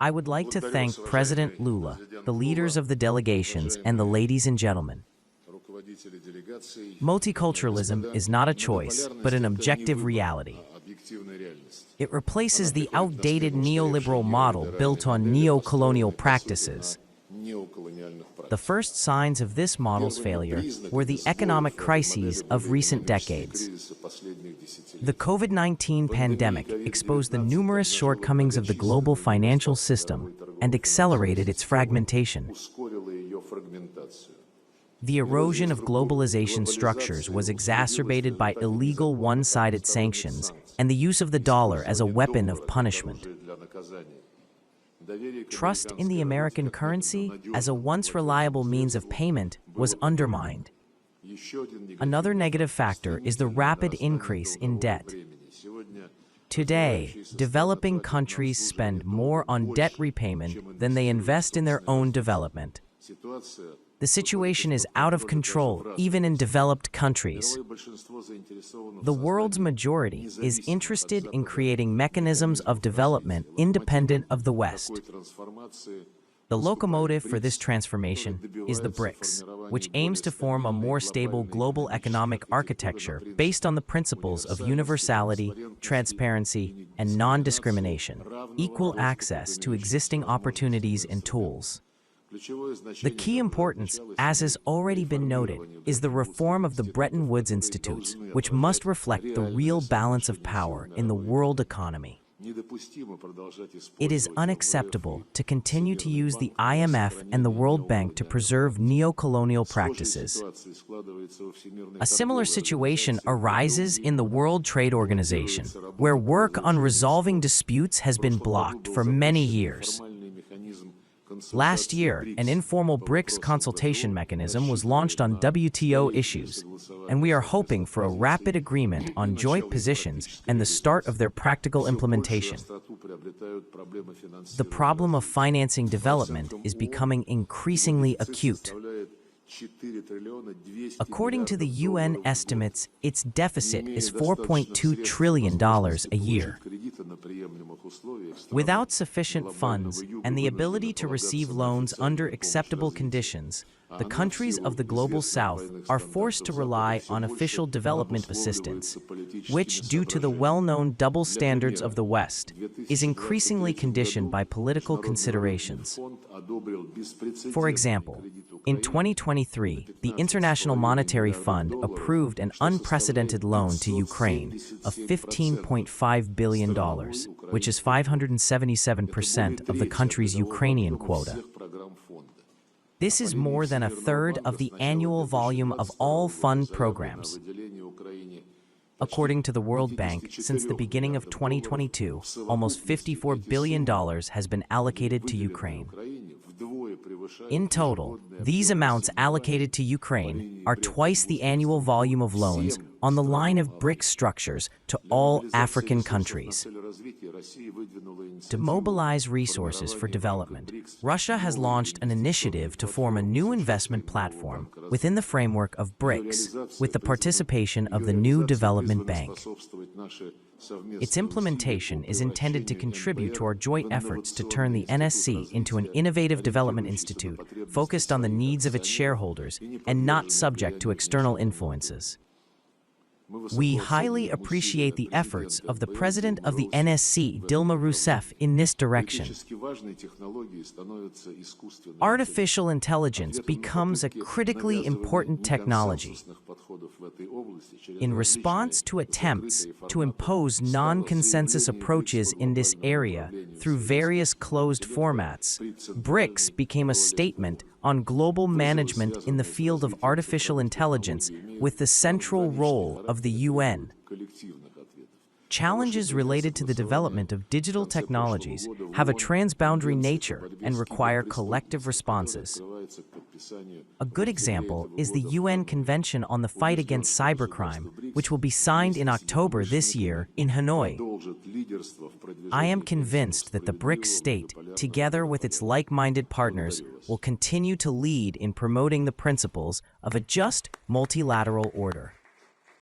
I would like to thank President Lula, the leaders of the delegations, and the ladies and gentlemen. Multiculturalism is not a choice, but an objective reality. It replaces the outdated neoliberal model built on neo-colonial practices. The first signs of this model's failure were the economic crises of recent decades. The COVID-19 pandemic exposed the numerous shortcomings of the global financial system and accelerated its fragmentation. The erosion of globalization structures was exacerbated by illegal one-sided sanctions and the use of the dollar as a weapon of punishment. Trust in the American currency as a once reliable means of payment was undermined. Another negative factor is the rapid increase in debt. Today, developing countries spend more on debt repayment than they invest in their own development. The situation is out of control, even in developed countries. The world's majority is interested in creating mechanisms of development independent of the West. The locomotive for this transformation is the BRICS, which aims to form a more stable global economic architecture based on the principles of universality, transparency, and non-discrimination, equal access to existing opportunities and tools. The key importance, as has already been noted, is the reform of the Bretton Woods institutes, which must reflect the real balance of power in the world economy. It is unacceptable to continue to use the IMF and the World Bank to preserve neo-colonial practices. A similar situation arises in the World Trade Organization, where work on resolving disputes has been blocked for many years. Last year, an informal BRICS consultation mechanism was launched on WTO issues, and we are hoping for a rapid agreement on joint positions and the start of their practical implementation. The problem of financing development is becoming increasingly acute. According to the UN estimates, its deficit is $4.2 trillion a year. Without sufficient funds and the ability to receive loans under acceptable conditions, the countries of the Global South are forced to rely on official development assistance, which, due to the well-known double standards of the West, is increasingly conditioned by political considerations. For example, in 2023, the International Monetary Fund approved an unprecedented loan to Ukraine of $15.5 billion, which is 577% of the country's Ukrainian quota. This is more than a third of the annual volume of all fund programs. According to the World Bank, since the beginning of 2022, almost $54 billion has been allocated to Ukraine. In total, these amounts allocated to Ukraine are twice the annual volume of loans on the line of BRICS structures to all African countries. To mobilize resources for development, Russia has launched an initiative to form a new investment platform within the framework of BRICS with the participation of the new development bank. Its implementation is intended to contribute to our joint efforts to turn the NSC into an innovative development institute focused on the needs of its shareholders and not subject to external influences. We highly appreciate the efforts of the President of the NSC, Dilma Rousseff, in this direction. Artificial intelligence becomes a critically important technology. In response to attempts to impose non-consensus approaches in this area through various closed formats, BRICS became a statement on global management in the field of artificial intelligence with the central role of the UN. Challenges related to the development of digital technologies have a transboundary nature and require collective responses. A good example is the UN Convention on the Fight Against Cybercrime, which will be signed in October this year in Hanoi. I am convinced that the BRICS state, together with its like-minded partners, will continue to lead in promoting the principles of a just multilateral order.